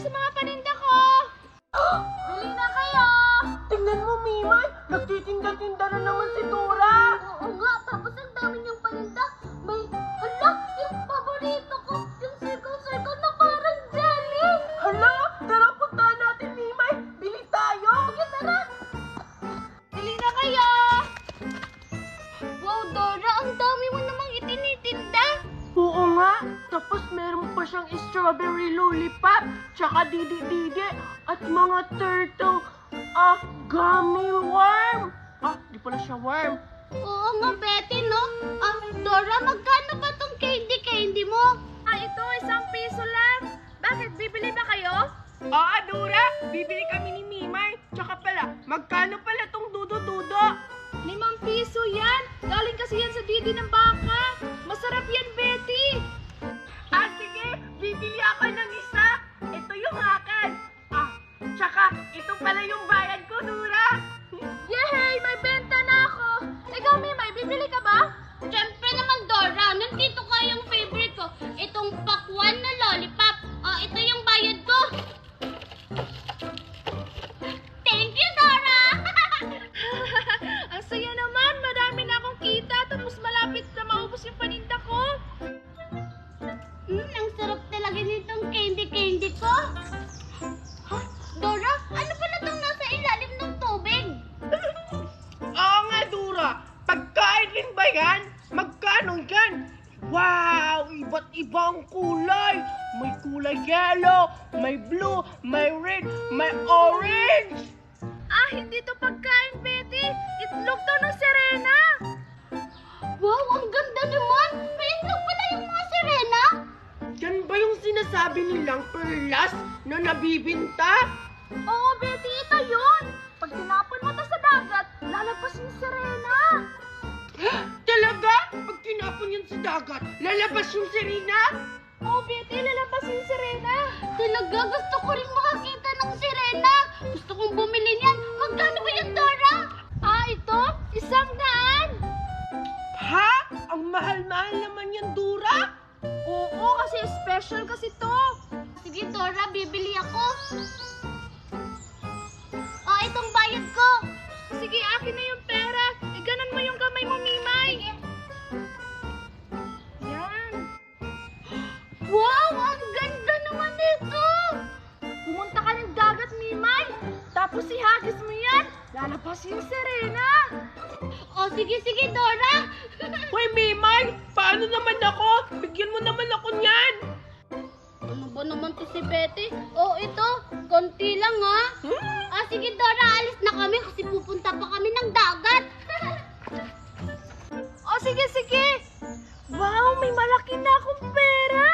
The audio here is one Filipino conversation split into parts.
sa mga paninda ko! Bili na kayo! Tingnan mo, Mimay! Nagtitinda-tinda na naman si Dora! Oo nga, tapos ang dami niyang paninda. May, hala, yung paborito ko, yung circle-circle na parang jelly! Hala! Tara, puntahan natin, Mimay! Bili tayo! Sige, tara! Bili na kayo! Wow, Dora, ang dami mo namang itinitinda! Oo nga! Tapos meron pa siyang strawberry lollipop, tsaka didi-didi, at mga turtle, gummy worm! Di pala siya worm. Oo nga, Betty, no? Dora, magkano ba tong candy mo? Ito, 1 piso lang. Bakit, bibili ba kayo? Dora! Bibili kami ni Mimay. Tsaka pala, magkano pala tong dudo-dudo? 5 piso yan. Galing kasi yan sa didi ng baka. Masarap yan, Betty. Sige! Bibili ako ng isa! Ito yung akin! Tsaka, ito pala yung bayad ko, Dora! Yehey! May benta na ako. Ikaw, Mimay, bibili ka ba? Siyempre naman, Dora. Nandito ka yung favorite ko. Itong pakwan na lollipop. Ito yung bayad ko. Thank you, Dora! Ang saya naman. Marami na akong kita. Tapos malapit na maubos yung paninda ko. Ang sarap talaga nitong candy ko. Dora, ano pala itong nasa ilalim ng tubig? Oo nga, Dora! Pagkain din ba yan? Magkano yan? Wow! Iba't ibang kulay! May kulay yellow, may blue, may red, may orange! Hindi to pagkain, Betty. Itlog to ng sirena. Wow, ang ganda naman. May itlog pala yung mga sirena. Yan ba yung sinasabi nilang perlas na nabibinta? Oo, Betty, ito yun. Pag tinapon mo to sa dagat, lalabas yung sirena. Talaga? Pag tinapon yun sa dagat, lalabas yung sirena? Oo, Betty, lalabas yung sirena. Talaga, gusto ko rin makakita ng sirena. Gusto kong bumili niyan. Magkano ba yung Dora? Ito? 100. Ha? Ang mahal-mahal naman yan, Dora? Oo, kasi special kasi to. Sige, Dora, bibili ako. Itong bayad ko. Sige, akin na yung pera. Ganon mo yung kamay mo, Mimay. Yan. Wow, ang ganda naman nito. Pumunta ka ng dagat, Mimay. Tapos ihagis mo yan. Lalabas yung sirena. Sige, Dora. Hoy, Mimay! Paano naman ako? Bigyan mo naman ako niyan! Ano ba naman to si Betty? Ito. Konti lang, ha? Sige, Dora. Alis na kami kasi pupunta pa kami ng dagat. Sige. Wow, may malaki na akong pera.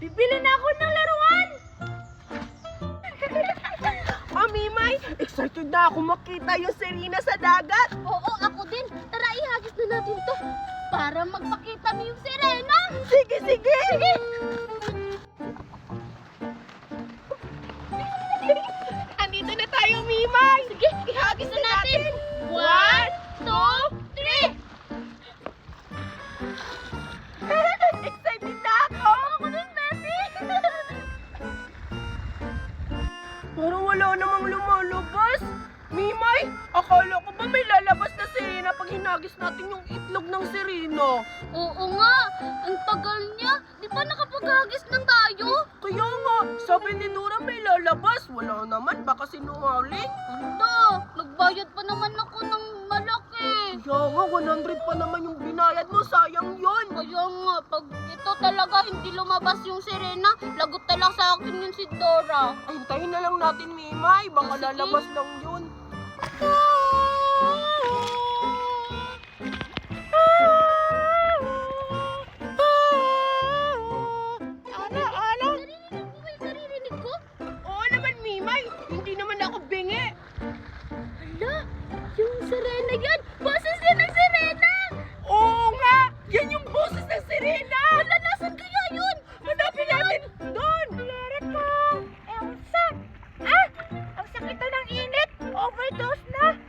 Bibili na ako ng laruan. Mimay! Excited na ako makita yung sirena sa dagat! Oo, ako din. Tara, ihagis na natin to para magpakita mo yung sirena. Sige! Andito na tayo, Mimay! Sige, ihagis na natin. 1, 2, 3. Excited na ako! Ako din, Betty. Parang wala namang lumalabas. Mimay, akala ko ba may lalabas na sirena pag hinagis natin yung itlog ng sirena? Oo nga, ang tagal niya. Di ba nakapaghagis ng tayo? Kaya nga, sabi ni Dora may lalabas. Wala naman, baka sinungaling. Nagbayad pa naman ako ng malaki. Kaya nga, 100 pa naman yung binayad mo. Sayang yun. Kaya nga, pag ito talaga hindi lumabas yung sirena, lagot na lang sa akin yun si Dora. Hintayin na lang natin, Mimay. Baka Sige. lalabas lang yun. Naririnig mo ba yung naririnig ko? Oo naman, Mimay. Hindi naman ako bingi. Hala, yung sirena yan! Boses yan ng sirena! Oo nga! Yan yung boses ng sirena! Hala, nasan kaya yun? Hanapin natin! Doon! Meron po! Elsa! Ang sakit na ng init! Overdose na!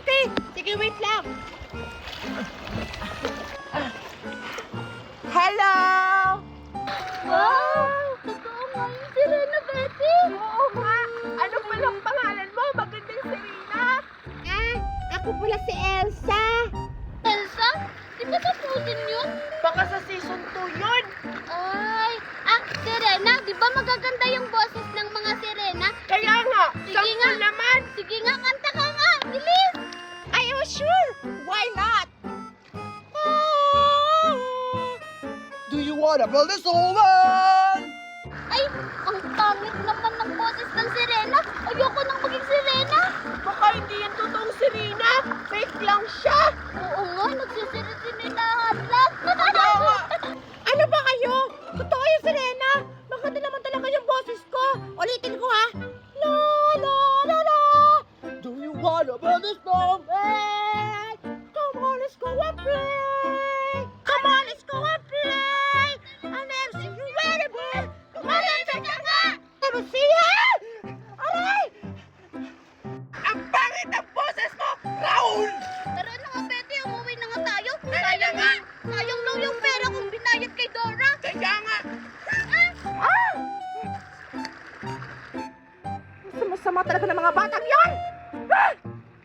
okay. Sige, wait lang. Hello! Wow! Totoo nga yung sirena, Betty! Oo nga. Ano palang pangalan mo? Magandang Serena. Ako pala si Elsa. Elsa? Di ba sa Frozen yun? Baka sa season 2 yun. Ay, sirena, di ba magaganda yung boses ng mga sirena? Kaya nga, Sige sample nga. naman. Sige nga, kanta ka nga! Bilis! Ay, oh, sure. Why not? Do you wanna build a snowman? Ay, ang pangit naman ng boses ng sirena. Ayoko nang maging sirena. Baka hindi yan totoong Serena. Fake lang siya. Oo nga, nagsisirininahan lang. Ano ba kayo? Totoo yung sirena. Maganda naman talaga yung boses ko. Ulitin ko ha. La la la la. Do you wanna build a snowman? Come on, let's go and play. Come on, let's go and play. I'll never see you ready, boy. Come on, let's go nga. Never see her. Aray! Ang pangit ang boses mo, Raul! Tara na nga, Betty. Umuwi na nga tayo. Sayang nga. Sayang lang yung pera kung binayad kay Dora. Kaya nga, Masama talaga ng mga batang yon. Ah!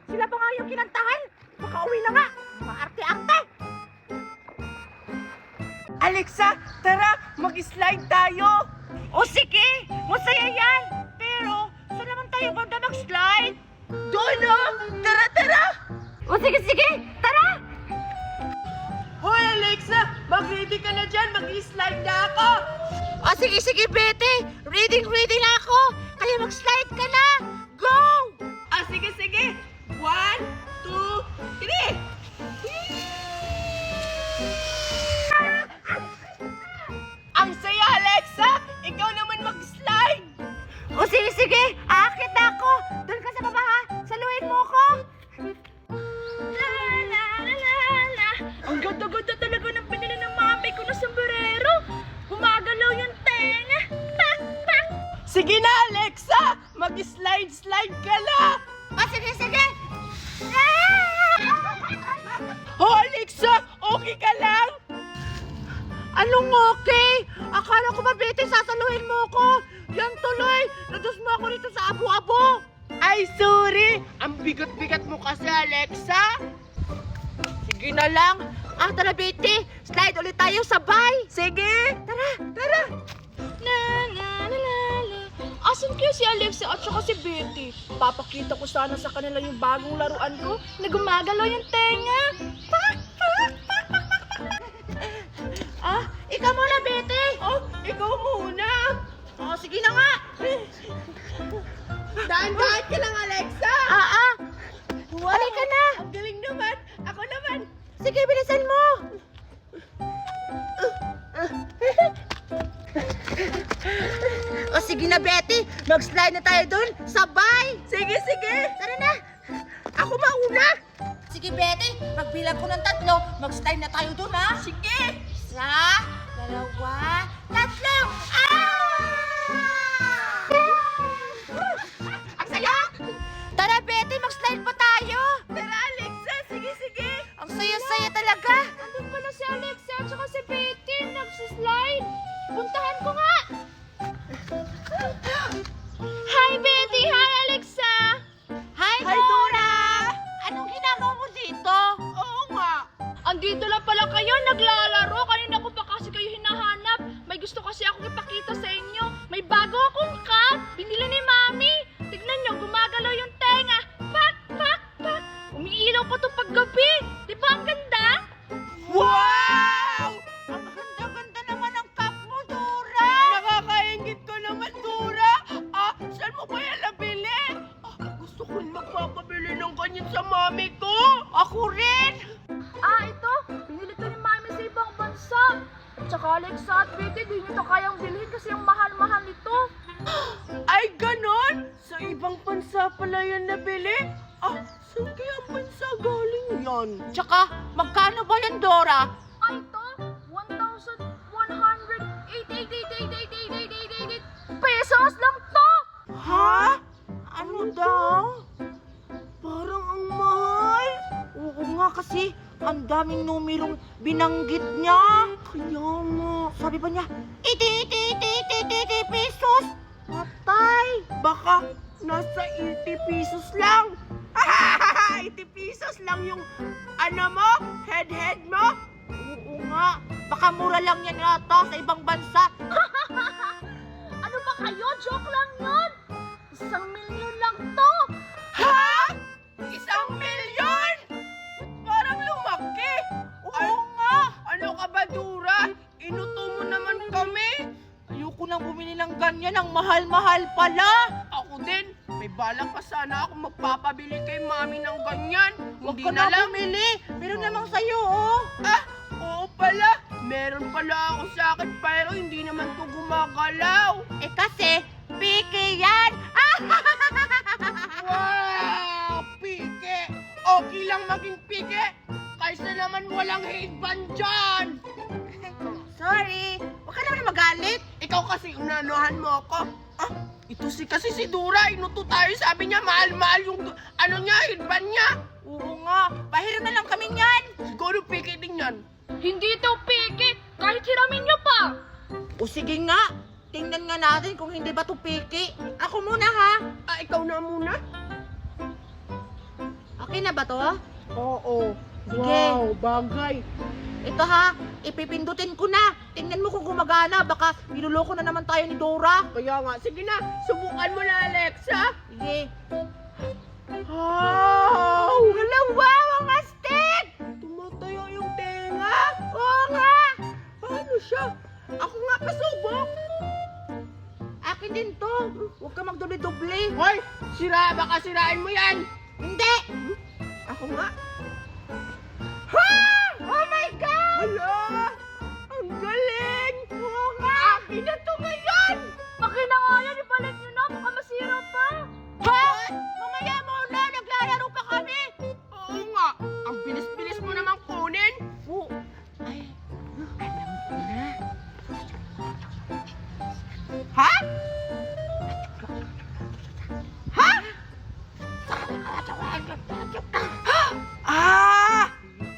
Sila pa nga yung kinantahan. Makauwi na nga. Maarte-arte. Alexa, tara, mag-slide tayo. O sige, masaya yan. Pero, saan naman tayo banda mag-slide? Doon o! Tara, tara! O sige, sige. Tara! Hoy, Alexa, mag-ready ka na dyan. Mag-slide na ako. O sige, sige, Betty. Ready na ako. Kaya mag-slide ka na. Go! Ah, sige, sige. 1, 2, 3. Ang saya, Alexa! Ikaw naman mag-slide! O sige, sige. Aakit na ako. Doon ka sa baba ha. Saluhin mo ko. La la la la la. Ang ganda-ganda talaga ng pinili ng mami ko na sombrero. Gumagalaw yung tenga. Pak, pak. Sige na, Alexa! Mag-slide-slide ka na! O sige, sige. Oh, Alexa! Okay ka lang? Anong okay? Akala ko ba, Betty, sasaluhin mo ko. Yan tuloy. Nadus mo ako dito sa abo-abo. Ay, sorry! Ang bigat-bigat mo kasi, Alexa! Sige na lang. Tara, Betty. Slide ulit tayo sabay. Sige! Tara, tara. La la la la la. Asan kaya si Alexa at saka si Betty? Papakita ko sana sa kanila yung bagong laruan ko na gumagalaw yung tenga. Pak, pak, pak, pak, pak, pak. Ikaw muna, Betty. Oh, ikaw muna! Sige na nga. Daan-daan ka lang, Alexa! Wow. Halika na. Ang galing naman! Ako naman! Sige, bilisan mo. Sige na, Betty. Mag-slide na tayo dun. Sabay. Sige, sige! Tara na. Ako mauna! Sige, Betty. Pagbilang ko ng 3, mag-slide na tayo dun, ha? Sige! 1, 2, 3. Ang saya! Tara, Betty. Mag-slide pa tayo. Tara, Alexa! Sige, sige! Ang saya-saya talaga. Andun pala si Alexa at saka si Betty nagsislide. Puntahan ko nga. Hi, Betty! Hi, Alexa! Hi, Hi, Dora! Anong ginagawa mo dito? Oo nga! Andito lang pala kayo, naglalaro. Kanina ko pa kasi kayo hinahanap. May gusto kasi akong ipakita sa inyo. May bago akong cup. Binili ni Mami. Tignan nyo, gumagalaw yung tenga. Pak, pak, pak. Umiilaw pa to paggabi. Di ba ang ganda? Wow! Ang ganda-ganda naman ang cup mo, Dora! Nakakaingit ko naman, Dora! Saan mo ba yan nabili? Gusto ko magpapabili ng ganyan sa mami ko! Ako rin! Ito. Binili to ni Mami sa ibang bansa. At saka Alexa at Betty, di nyo to kayang bilhin kasi yung mahal-mahal nito. Ay, ganon? Sa ibang bansa pala yan nabili? Saan kaya ang bansa galing yan? Tsaka, magkano ba yan, Dora? Ito, 1,188 pesos lang to! Ha? Ano daw? Parang ang mahal. kasi ang daming numerong binanggit niya. Kaya nga. Sabi pa niya, iti pesos. Patay. Baka nasa 80 pesos lang. 80 pesos lang yung mo? Head mo? Oo nga, baka mura lang yan yata sa ibang bansa. Ano ba kayo? Joke lang yun! 1 milyon lang to! Ha? 1 milyon? Parang lumaki. Oo nga. Ano ka ba, Dura? Inuto mo naman kami. Ayoko nang bumili ng ganyan, ang mahal-mahal pala. Ako din. May balak pa sana ako magpapabili kay Mami ng ganyan. Huwag Hindi ka na na lang. bumili. Meron namang sa'yo, oh. Oo pala. Meron pala ako sa akin pero hindi naman to gumagalaw. Eh kasi, piki yan. Wow! Pike! Okay lang maging pike. Kaysa naman walang headband dyan. Sorry, huwag ka naman magalit. Ikaw kasi unanuhan mo ako. Ito kasi si Dura. Inuto tayo. Sabi niya mahal-mahal yung headband niya. Oo nga, pahiram na lang kami yan. Siguro pike din yan. Hindi to piki! Kahit hiramin nyo pa! O sige nga, tingnan nga natin kung hindi ba to piki. Ako muna ha. Ikaw na muna. Okay na ba to? Oo. Sige. Wow, bagay. Ito ha, ipipindutin ko na. Tingnan mo kung gumagana, baka niloloko na naman tayo ni Dora. Kaya nga, sige na. Subukan mo na, Alexa. Sige. Wow! Hala, wow, ang astig! Tumatayo yung tenga. Oo nga! Paano siya? Ako nga pasubok. Akin din to. Huwag ka magdoble-doble. Hoy, baka sirain mo yan. Hindi! Ako nga. Ha! Oh my God! Hala! Ang galing! Oo nga! Akin na to ngayon! Akin na nga yan! Ibalik nyo na! Baka masira pa! Ha? Mamaya muna, naglalaro pa kami. Oo nga! Ang bilis-bilis mo namang kunin! Oo. Ay, alam ko na. Ha? Ha?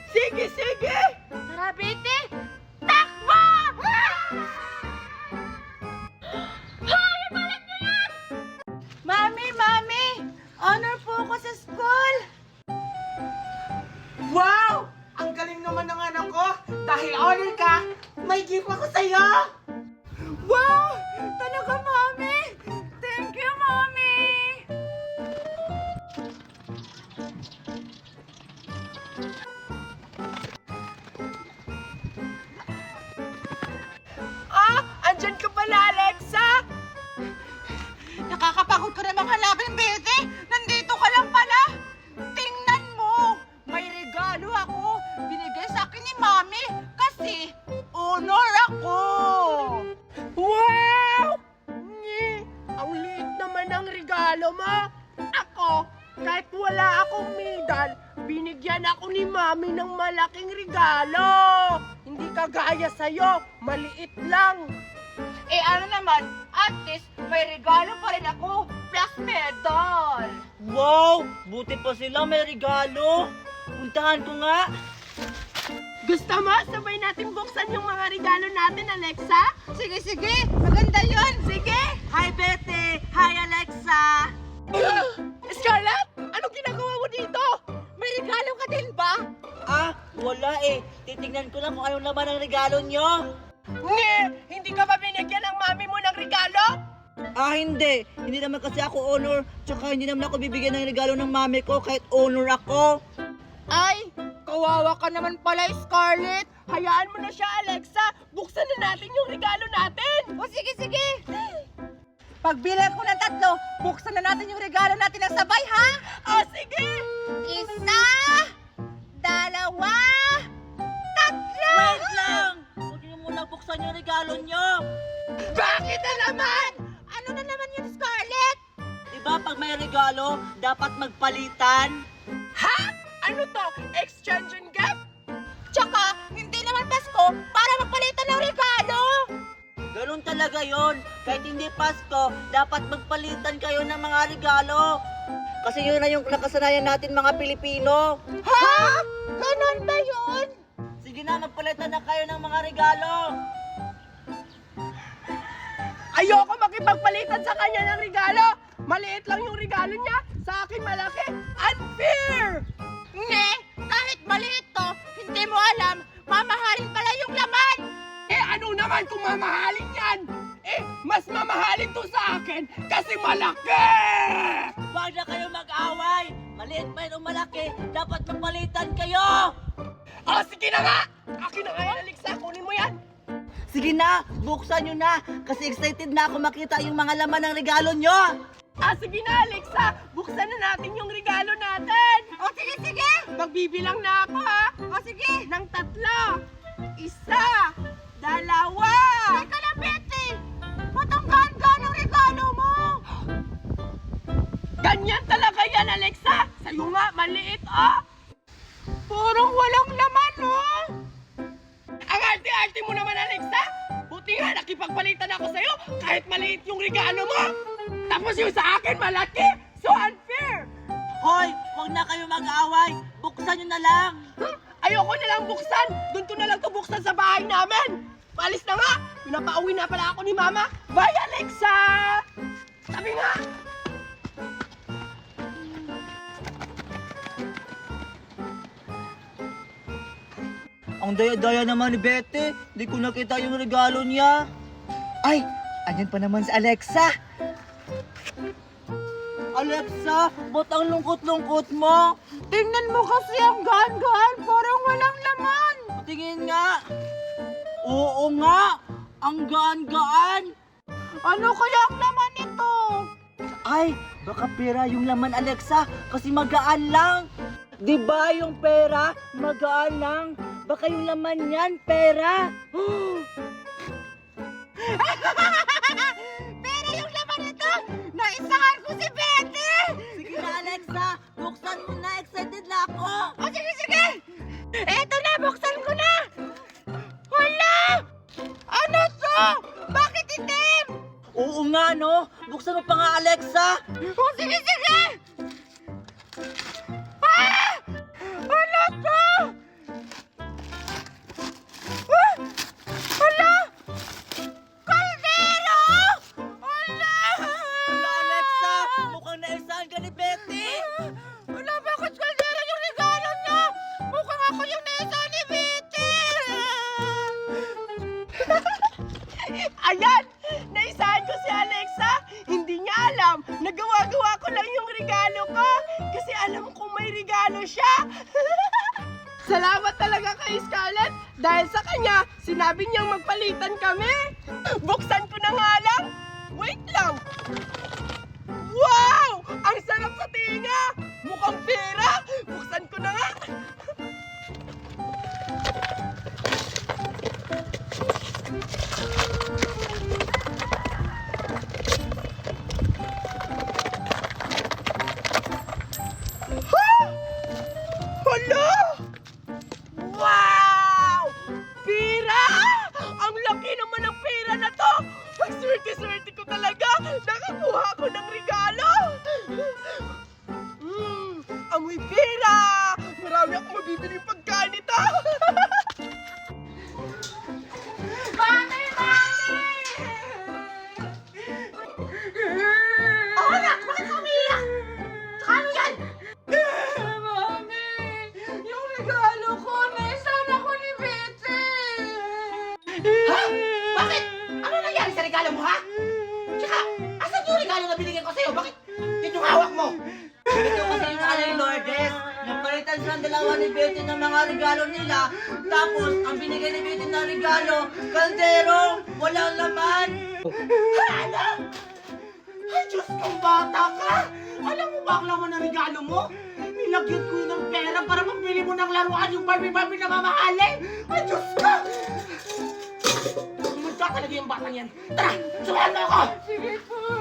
Sige, sige! Tara, Bete! Takbo! Mami! Honor po ako sa school! Wow! Ang galing naman ng anak ko! Dahil honor ka, may gift ako sa'yo! Wow! Talaga, Mami! Thank you, Mami! Andyan ka pala, Alexa! Nakakapagod ko namang hanapin, Bete! Nandito ka lang pala! Tingnan mo! May regalo ako! Binigay sa akin ni Mami kasi honor ako! Wow! Ngi! Ang liit naman ng regalo mo! Ako, kahit wala akong medal, binigyan ako ni Mami ng malaking regalo! Hindi kagaya sa'yo, maliit lang! Eh ano naman, at least may regalo pa rin ako, plus medal! Wow! Buti pa sila may regalo. Puntahan ko nga. Gusto mo? Sabay natin buksan yung mga regalo natin, Alexa? Sige! Maganda yon. Sige! Hi, Bete! Hi, Alexa! Scarlett! Anong ginagawa mo dito? May regalo ka din ba? Wala eh. Titignan ko lang kung anong laman ng regalo nyo. Nge! Hindi ka ba binigyan ng mami mo ng regalo? Hindi. Hindi naman kasi ako honor. Tsaka hindi naman ako bibigyan ng regalo ng mami ko kahit honor ako. Ay, kawawa ka naman pala, Scarlett! Hayaan mo na siya, Alexa. Buksan na natin yung regalo natin. O sige! Pagbilang ko ng 3, buksan na natin yung regalo natin ng sabay, ha? Sige! 1, 2, 3! Wait lang! Huwag niyo muna buksan yung regalo nyo. Bakit na naman? Ano na naman yun, Scarlett? Diba pag may regalo, dapat magpalitan? Ha? Ano to? Exchange and gift? Tsaka, hindi naman Pasko para magpalitan ng regalo! Ganun talaga yon. Kahit hindi Pasko, dapat magpalitan kayo ng mga regalo. Kasi yun na yung nakasanayan natin mga Pilipino. Ha? Ganon ba yun? Sige na, magpalitan na kayo ng mga regalo. Ayoko makipagpalitan sa kanya ng regalo. Maliit lang yung regalo niya. Sa akin malaki. Unfair! Nge, kahit maliit to, hindi mo alam, mamahalin pala yung laman. Eh ano naman kung mamahalin yan? Eh, mas mamahalin to sa akin kasi malaki! Huwag na kayo mag-away. Maliit pa yun o malaki, dapat magpalitan kayo. Oh, sige na nga! Akin na nga yan, Alexa. Kunin mo yan. Sige na, buksan nyo na. Kasi excited na ako makita yung mga laman ng regalo nyo. Ah, sige na, Alexa. Buksan na natin yung regalo natin. O sige, sige. Magbibilang na ako, ha? O sige. Ng 3. 1, 2. Teka lang, Betty. Ba't ang gaan-gaan ang regalo mo? Ganyan talaga yan, Alexa. Sa'yo nga, maliit, oh. Parang walang laman, oh. Ang arte-arte mo naman, Alexa. Buti nga, nakipagpalitan ako sa'yo kahit maliit yung regalo mo. Tapos yung sa akin, malaki. So unfair. Hoy, huwag na kayo mag-away. Buksan nyo na lang. Ayoko na lang buksan. Doon ko na lang to buksan sa bahay namin. Paalis na nga. Pinapauwi na pala ako ni Mama. Bye, Alexa! Sabi nga. Ang daya-daya naman ni Betty. Di ko nakita yung regalo niya. Ay, andyan pa naman si Alexa. Alexa, ba't ang lungkot-lungkot mo? Tingnan mo kasi ang gaan-gaan. Parang walang laman. Tingin nga. Oo nga, ang gaan-gaan. Ano kaya ang laman nito? Ay, baka pera yung laman, Alexa, kasi magaan lang. Di ba yung pera, magaan lang? Baka yung laman yan, pera. Pero yung laman nito, naisahan ko si Betty. Sige na, Alexa, buksan mo na, excited na ako. O sige, sige. Eto na, buksan ko na. Hala! Ano to? Bakit itim? Oo nga, no? Buksan mo pa nga, Alexa. O sige, sige. Ah! Ano to? Ah! Hala! Kaldero! Hala! Wala, Alexa, mukhang naisahan ka ni Betty. Wala, bakit kaldero yung regalo niya? Mukhang ako yung nesa ni Betty! Ayan! Naisahan ko si Alexa. Hindi niya alam. Nagawa-gawa ko lang yung regalo ko. Kasi alam kong may regalo siya. Salamat talaga kay Scarlett. Dahil sa kanya, sinabi niyang magpalitan kami. Buksan ko na nga lang. Wait lang. Wow! Ang sarap sa tinga. Mukhang pera. Buksan ko na nga. Hala! Wow! Pera! Ang laki naman ng pera na to! Ang swerte-swerte ko talaga! Nakakuha ko ng regalo! Amoy pera! Marami akong mabibiling pagkain nito! Mami! Mami! Oh, anak! Bakit ka umiiyak? Tsaka ano yan? Mami! Yung regalo ko, naisahan ako ni Betty! Ha? Bakit? Ano nangyari sa regalo mo, ha? Tsaka, asan yung regalo na binigyan ko sa'yo? Bakit yun yung hawak mo? Ito kasi yung ano ni Lourdes. Nagpalitan silang dalawa ni Betty ng mga regalo nila. Tapos, ang binigay ni Betty na regalo, kaldero, walang laman. Ano? Ay, Diyos kong bata ka! Alam mo ba ang laman ng regalo mo? Nilagyan ko yun ng pera para mabili mo ng laruan yung Barbie-Barbie na mamahalin! Ay, Diyos ka! Magka talaga yung batang yan. Tara, sumahan mo ako! Sige po!